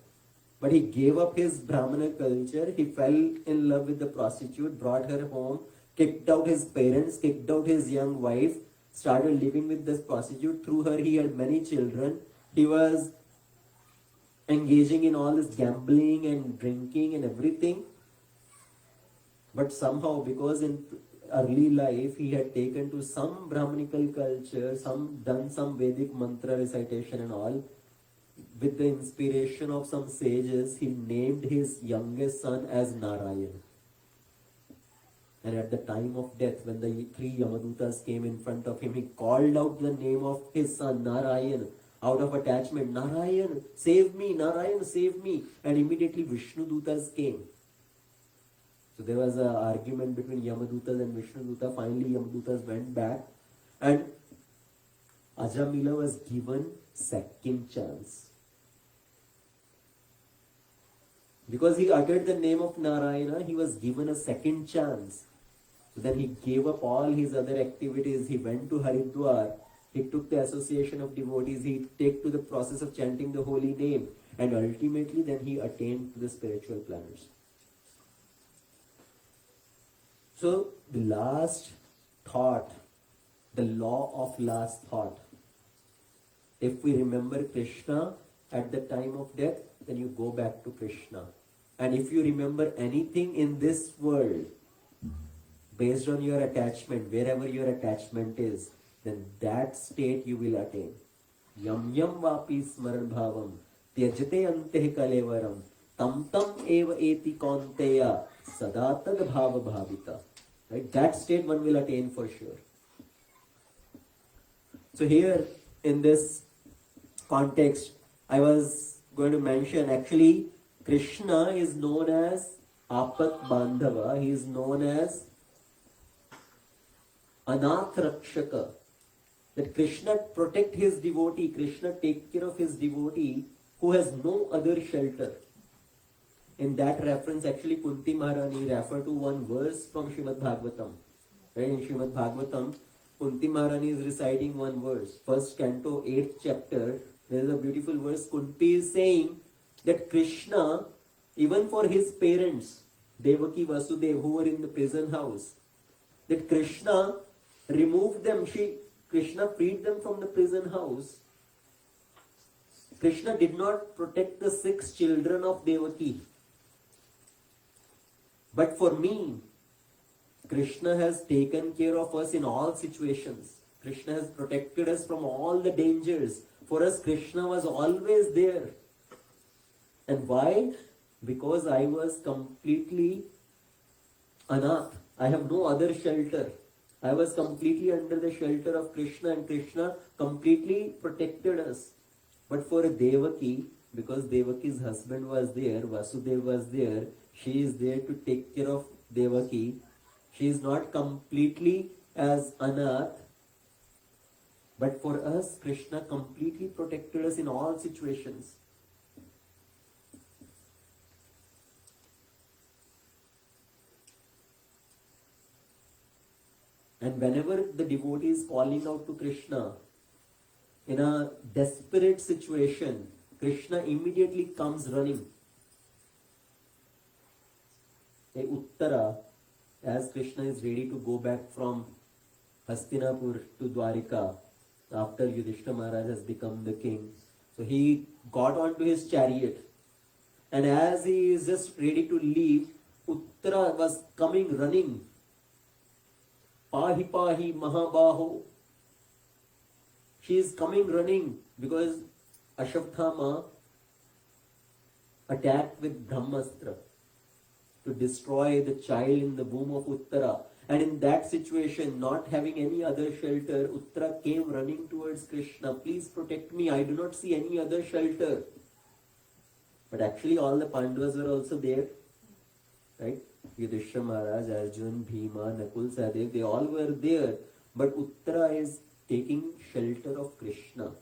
But he gave up his Brahmana culture. He fell in love with the prostitute, brought her home, kicked out his parents, kicked out his young wife, started living with this prostitute. Through her, he had many children. He was engaging in all this gambling and drinking and everything. But somehow, because in early life he had taken to some Brahmanical culture, done some Vedic mantra recitation and all, with the inspiration of some sages, he named his youngest son as Narayan. And at the time of death, when the 3 Yamadutas came in front of him, he called out the name of his son Narayan out of attachment. "Narayan, save me! Narayan, save me!" And immediately Vishnu Dutas came. So there was an argument between Yamadutas and Vishnu Duta. Finally, Yamadutas went back and Ajamila was given second chance. Because he uttered the name of Narayana, he was given a second chance. So then he gave up all his other activities. He went to Haridwar. He took the association of devotees. He took to the process of chanting the holy name. And ultimately then he attained to the spiritual planets. So the last thought, the law of last thought. If we remember Krishna at the time of death, then you go back to Krishna. And if you remember anything in this world, based on your attachment, wherever your attachment is, then that state you will attain. Yam yam vapi smaran bhavam tyajate ante kalevaram tam tam eva eti kaunteya sada tad bhava bhavita. Right? That state one will attain for sure. So here in this context, I was going to mention actually Krishna is known as Apat Bandhava. He is known as Anath Rakshaka. That Krishna protect his devotee, Krishna take care of his devotee who has no other shelter. In that reference, actually Kunti Maharani referred to one verse from Srimad Bhagavatam. Right? In Srimad Bhagavatam, Kunti Maharani is reciting one verse. First canto, 8th chapter, there is a beautiful verse. Kunti is saying that Krishna, even for his parents, Devaki, Vasudeva, who were in the prison house, that Krishna removed them. Krishna freed them from the prison house. Krishna did not protect the 6 children of Devaki. But for me, Krishna has taken care of us in all situations. Krishna has protected us from all the dangers. For us, Krishna was always there. And why? Because I was completely anath. I have no other shelter. I was completely under the shelter of Krishna, and Krishna completely protected us. But for Devaki, because Devaki's husband was there, Vasudeva was there, she is there to take care of Devaki. She is not completely as anath. But for us, Krishna completely protected us in all situations. And whenever the devotee is calling out to Krishna in a desperate situation, Krishna immediately comes running. A Uttara, as Krishna is ready to go back from Hastinapur to Dwarika after Yudhishthira Maharaj has become the king. So he got onto his chariot, and as he is just ready to leave, Uttara was coming running. Pahi Pahi Mahabaho. She is coming running because Ashwatthama attacked with Brahmastra to destroy the child in the womb of Uttara. And in that situation, not having any other shelter, Uttara came running towards Krishna. Please protect me. I do not see any other shelter. But actually all the Pandavas were also there. Right? Yudhishthira Maharaj, Arjun, Bhima, Nakul, Sahadev, they all were there. But Uttara is taking shelter of Krishna.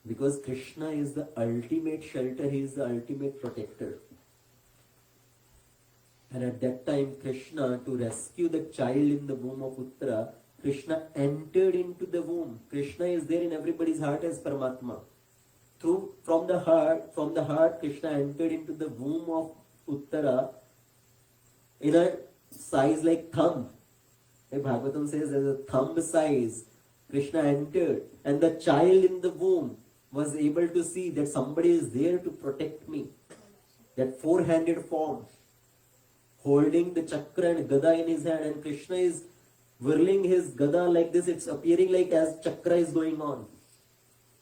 Because Krishna is the ultimate shelter, he is the ultimate protector. And at that time, Krishna, to rescue the child in the womb of Uttara, Krishna entered into the womb. Krishna is there in everybody's heart as Paramatma. From the heart, Krishna entered into the womb of Uttara in a size like thumb. Bhagavatam says as a thumb size, Krishna entered, and the child in the womb was able to see that somebody is there to protect me. That 4-handed form, holding the chakra and gada in his hand, and Krishna is whirling his gada like this. It's appearing like as chakra is going on.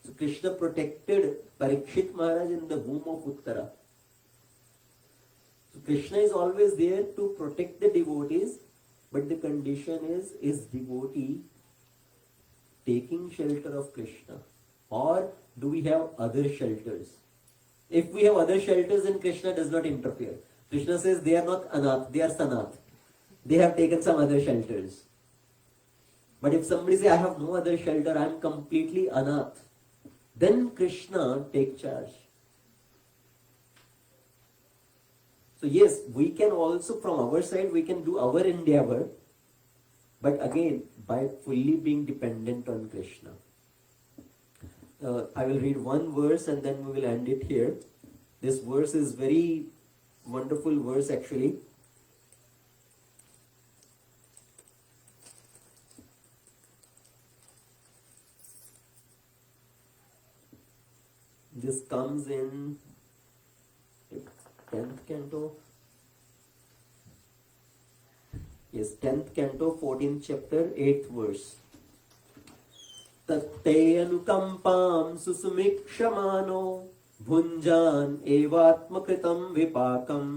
So Krishna protected Parikshit Maharaj in the womb of Uttara. So Krishna is always there to protect the devotees, but the condition is devotee taking shelter of Krishna? Or do we have other shelters? If we have other shelters, then Krishna does not interfere. Krishna says they are not anath, they are sanath. They have taken some other shelters. But if somebody says, I have no other shelter, I am completely anath, then Krishna take charge. So yes, we can also from our side, we can do our endeavor, but again, by fully being dependent on Krishna. I will read one verse and then we will end it here. This verse is very wonderful verse actually. This comes in 10th canto, Yes, 10th canto, 14th chapter, 8th verse. तत्ते अनुकंपां सुसुमिक्षमानो भुञ्जान एवात्मकृतं विपाकम्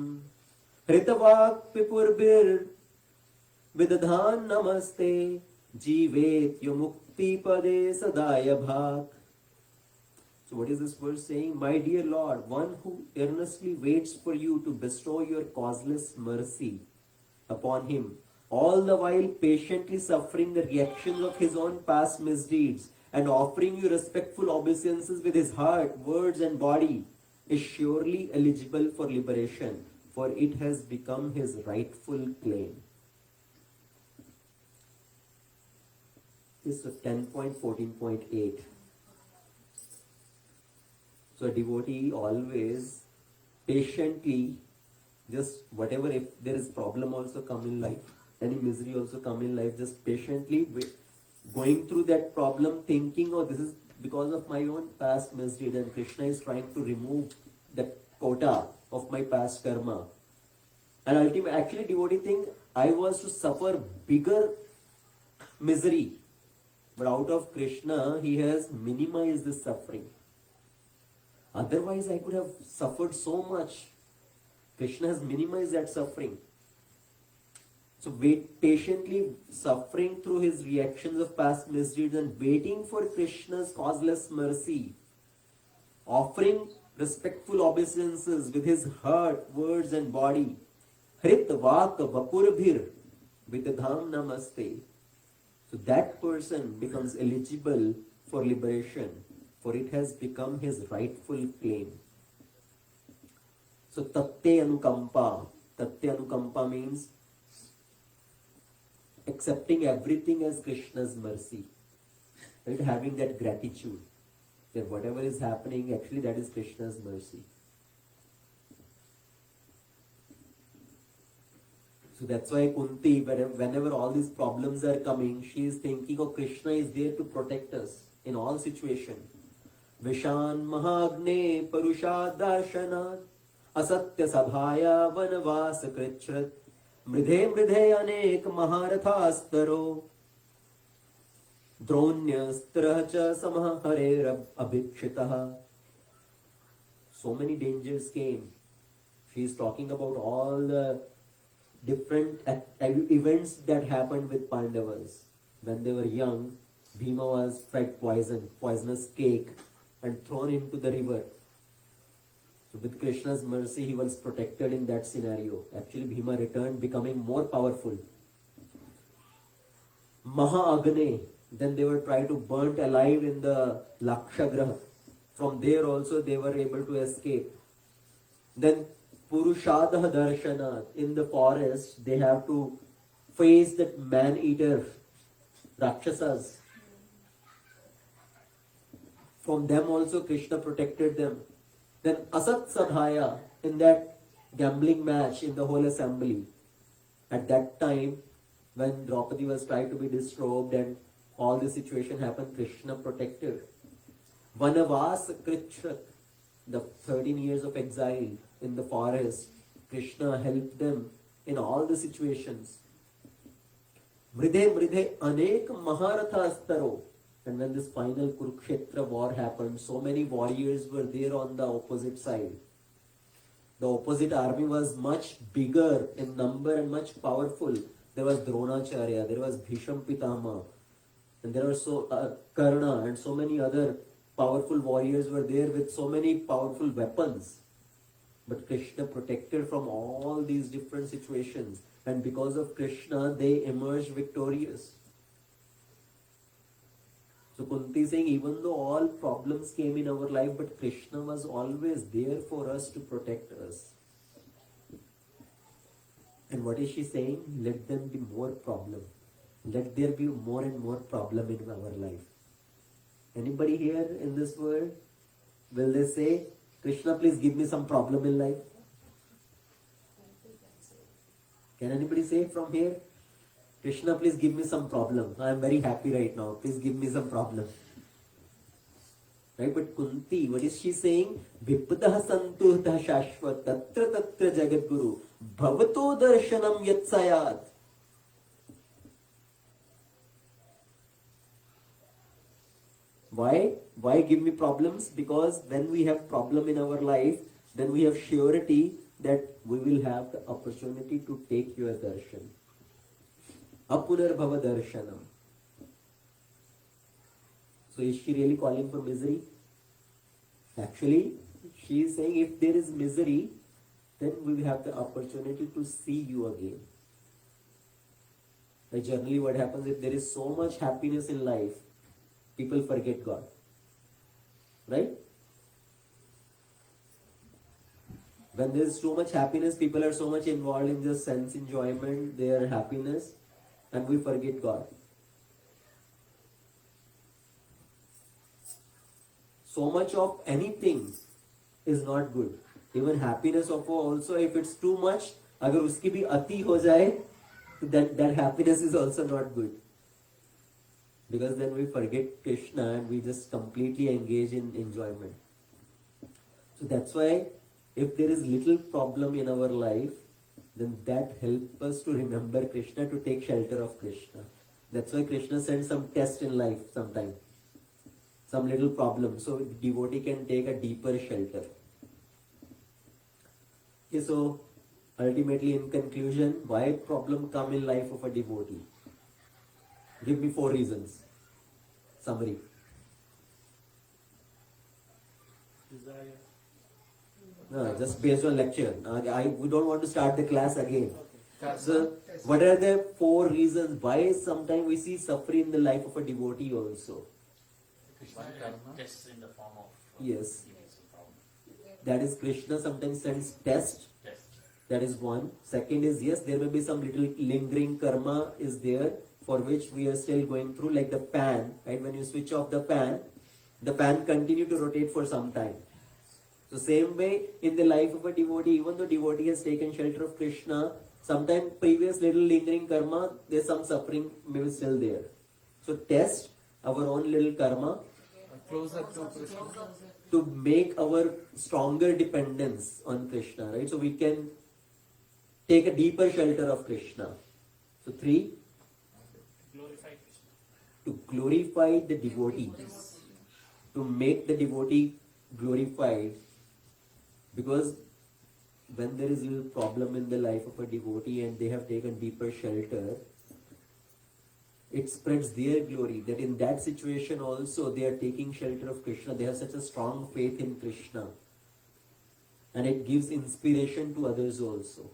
हृतवाक् पिपुर्भिर्विदधान् नमस्ते जीवेत्य मुक्तिपदे सदाय भाक्. So what is this verse saying? My dear Lord, one who earnestly waits for you to bestow your causeless mercy upon him, all the while patiently suffering the reactions of his own past misdeeds and offering you respectful obeisances with his heart, words and body, is surely eligible for liberation, for it has become his rightful claim. This is 10.14.8. So a devotee always patiently, just whatever, if there is problem also come in life, any misery also come in life, just patiently going through that problem, thinking, oh, this is because of my own past misdeed, and Krishna is trying to remove the quota of my past karma. And ultimately, actually, devotee think I was to suffer bigger misery, but out of Krishna, he has minimized the suffering. Otherwise, I could have suffered so much. Krishna has minimized that suffering. So wait patiently, suffering through his reactions of past misdeeds and waiting for Krishna's causeless mercy, offering respectful obeisances with his heart, words and body. Hrit vak vapurbhir vidadham namaste. So that person becomes eligible for liberation, for it has become his rightful claim. So tatte anukampa. Tatte anukampa means accepting everything as Krishna's mercy. Right? Having that gratitude that whatever is happening, actually that is Krishna's mercy. So that's why Kunti, whenever all these problems are coming, she is thinking, oh, Krishna is there to protect us in all situations. Vishan Mahagne Parusha Darshanat Asatya Sabhaya Vanavasa Krichrat Mridhe Mridhe Anek Maharathastaro Dronyastra Samah Hare Abhikshitaha. So many dangers came. She is talking about all the different events that happened with Pandavas. When they were young, Bhima was fed poisonous cake, and thrown into the river. So with Krishna's mercy, he was protected in that scenario. Actually, Bhima returned, becoming more powerful. Maha-Agne, then they were tried to burnt alive in the Lakshagraha. From there also they were able to escape. Then Purushadaha Darshanat, in the forest, they have to face that man-eater, Rakshasas. From them also Krishna protected them. Then Asat Sadhaya, in that gambling match in the whole assembly. At that time, when Draupadi was trying to be disrobed and all this situation happened, Krishna protected. Vanavas Krichrat, the 13 years of exile in the forest, Krishna helped them in all the situations. Mridhe Mridhe Anek Maharathastaro. And when this final Kurukshetra war happened, so many warriors were there on the opposite side. The opposite army was much bigger in number and much powerful. There was Dronacharya, there was Bhisham Pitama, and there was Karna, and so many other powerful warriors were there with so many powerful weapons. But Krishna protected from all these different situations, and because of Krishna, they emerged victorious. So Kunti is saying, even though all problems came in our life, but Krishna was always there for us to protect us. And what is she saying? Let them be more problem. Let there be more and more problem in our life. Anybody here in this world, will they say, Krishna, please give me some problem in life? Can anybody say from here? Krishna, please give me some problem. I am very happy right now. Please give me some problem. Right? But Kunti, what is she saying? Vipadaha santurtha shashvat tatra tatra jagadguru bhavato darshanam yatsayat. Why give me problems? Because when we have problem in our life, then we have surety that we will have the opportunity to take your darshan. Apunarbhava darshanam. So is she really calling for misery? Actually, she is saying if there is misery, then we will have the opportunity to see you again. Like generally what happens if there is so much happiness in life, people forget God. Right? When there is so much happiness, people are so much involved in just sense enjoyment, their happiness, and we forget God. So much of anything is not good. Even happiness of also, if it's too much, अगर उसकी भी अति हो जाए, that happiness is also not good. Because then we forget Krishna and we just completely engage in enjoyment. So that's why if there is little problem in our life, then that helps us to remember Krishna, to take shelter of Krishna. That's why Krishna sends some test in life sometimes. Some little problem, so devotee can take a deeper shelter. Okay, so ultimately in conclusion, why problem come in life of a devotee? Give me 4 reasons. Summary. Desire. No, just based on lecture. We don't want to start the class again. Karma. So, what are the 4 reasons why sometimes we see suffering in the life of a devotee also? One karma. Tests in the form of Yes. giving some problem. That is Krishna sometimes sends test. Test. That is one. Second is, yes, there may be some little lingering karma is there for which we are still going through, like the fan, right? When you switch off the fan continue to rotate for some time. So same way in the life of a devotee, even though devotee has taken shelter of Krishna, sometimes previous little lingering karma, there's some suffering may be still there. So test our own little karma Closer to Krishna. to make our stronger dependence on Krishna, right? So we can take a deeper shelter of Krishna. So 3, Glorify Krishna. to glorify the devotee, to make the devotee glorified, because when there is a little problem in the life of a devotee and they have taken deeper shelter, it spreads their glory, that in that situation also they are taking shelter of Krishna. They have such a strong faith in Krishna, and it gives inspiration to others also.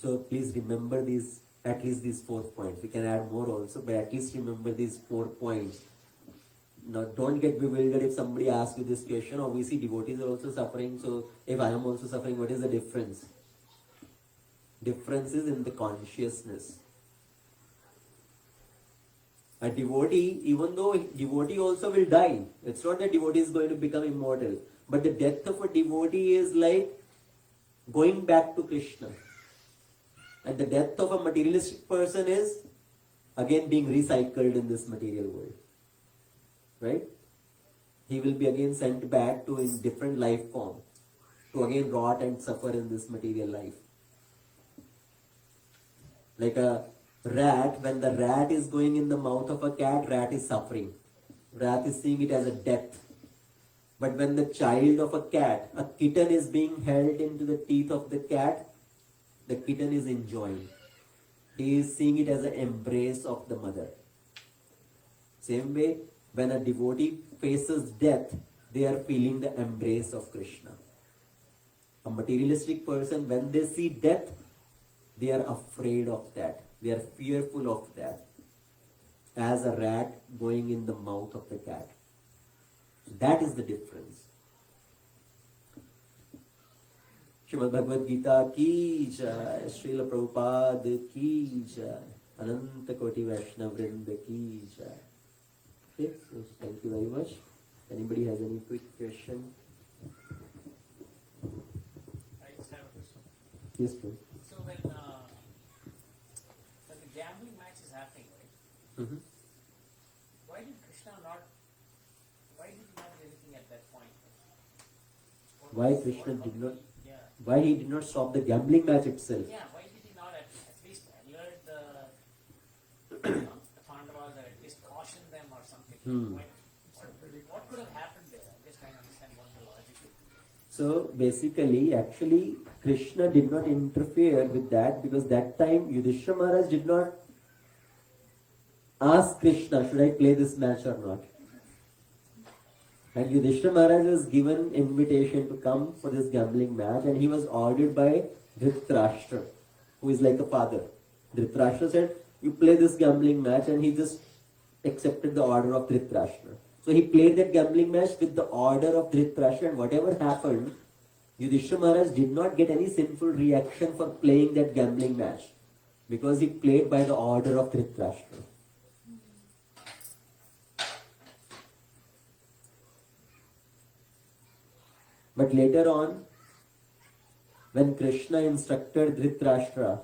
So please remember these, at least these 4 points. We can add more also, but at least remember these 4 points. Now don't get bewildered if somebody asks you this question, or we see devotees are also suffering, so if I am also suffering, what is the difference? Difference is in the consciousness. A devotee, even though devotee also will die, it's not that devotee is going to become immortal, but the death of a devotee is like going back to Krishna. And the death of a materialistic person is again being recycled in this material world. Right? He will be again sent back to in different life form, to again rot and suffer in this material life. Like a rat, when the rat is going in the mouth of a cat, rat is suffering. Rat is seeing it as a death. But when the child of a cat, a kitten is being held into the teeth of the cat, the kitten is enjoying. He is seeing it as an embrace of the mother. Same way, when a devotee faces death, they are feeling the embrace of Krishna. A materialistic person, when they see death, they are afraid of that. They are fearful of that. As a rat going in the mouth of the cat. That is the difference. Srimad Bhagavad Gita ki jai, Srila Prabhupada ki jai, Ananta Koti Vaishnava Vrinda ki jai. Okay, so thank you very much. Anybody has any quick question? I just have a question. Yes, please. So when the gambling match is happening, right? Mm-hmm. Why did Krishna not? Why did he not do anything at that point? Why Krishna did not? Yeah. Why he did not stop the gambling match itself? Yeah. Why did he not at least alert the Pandavas or What could have happened there? I'm just trying to understand what the logic is. So basically, actually, Krishna did not interfere with that because that time Yudhishthira Maharaj did not ask Krishna, should I play this match or not? And Yudhishthira Maharaj was given invitation to come for this gambling match, and he was ordered by Dhritarashtra, who is like a father. Dhritarashtra said, you play this gambling match, and he just accepted the order of Dhritarashtra. So he played that gambling match with the order of Dhritarashtra, and whatever happened, Yudhishthira Maharaj did not get any sinful reaction for playing that gambling match, because he played by the order of Dhritarashtra. But later on, when Krishna instructed Dhritarashtra,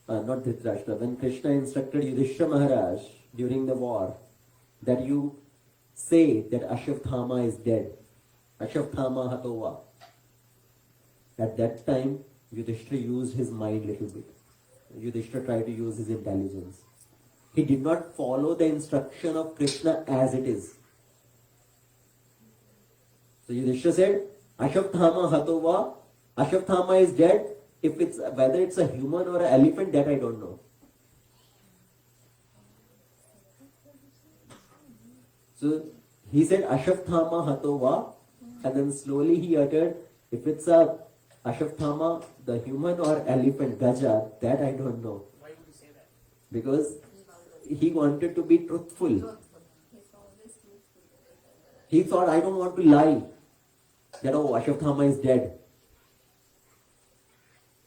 when Krishna instructed Yudhishthira Maharaj during the war, that you say that Ashwatthama is dead, Ashwatthama hatova. At that time, Yudhishthira used his mind a little bit. Yudhishthira tried to use his intelligence. He did not follow the instruction of Krishna as it is. So Yudhishthira said, Ashwatthama hatova, Ashwatthama is dead. If it's whether it's a human or an elephant, that I don't know. So he said Ashwatthama hatova, and then slowly he uttered, if it's a Ashwatthama, the human or elephant, Gaja, that I don't know. Why would you say that? Because he wanted to be truthful. He thought, I don't want to lie. That, oh, Ashwatthama is dead.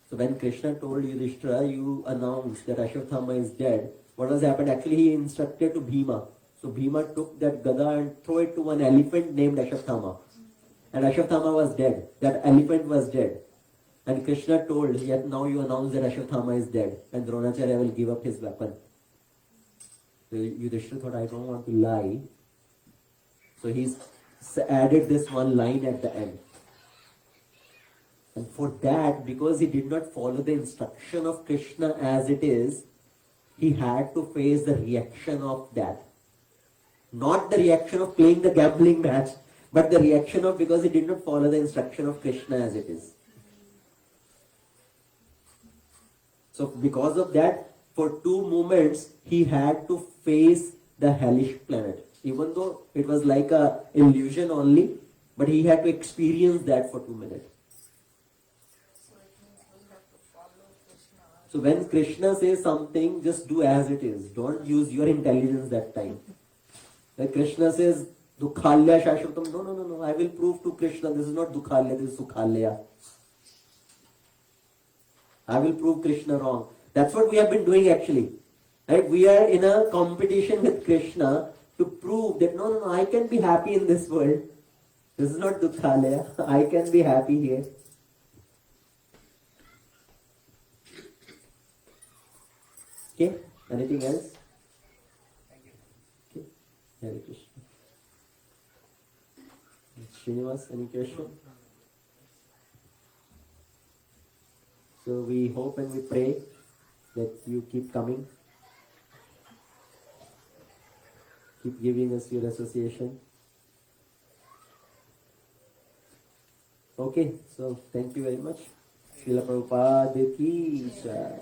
So when Krishna told Yudhishthira, you announced that Ashwatthama is dead, what has happened? Actually, he instructed to Bhima. So Bhima took that gada and threw it to one elephant named Ashwatthama. And Ashwatthama was dead. That elephant was dead. And Krishna told, yet now you announce that Ashwatthama is dead. And Dronacharya will give up his weapon. So Yudhishthira thought, I don't want to lie. So he's added this one line at the end. And for that, because he did not follow the instruction of Krishna as it is, he had to face the reaction of that. Not the reaction of playing the gambling match, but the reaction of because he did not follow the instruction of Krishna as it is. So because of that, for 2 moments, he had to face the hellish planet. Even though it was like a illusion only, but he had to experience that for 2 minutes. So it means we have to follow Krishna. So when Krishna says something, just do as it is. Don't use your intelligence that time. When Krishna says, Dukhalya Shashvatam, no. I will prove to Krishna, this is not Dukhalya, this is Sukhalya. I will prove Krishna wrong. That's what we have been doing actually. Right? We are in a competition with Krishna to prove that no, I can be happy in this world. This is not Dukhalaya. I can be happy here. Okay? Anything else? Thank you. Okay. Hare Krishna. Srinivas, any question? So we hope and we pray that you keep coming. Keep giving us your association. Okay, so thank you very much. Srila Prabhupada ki jai.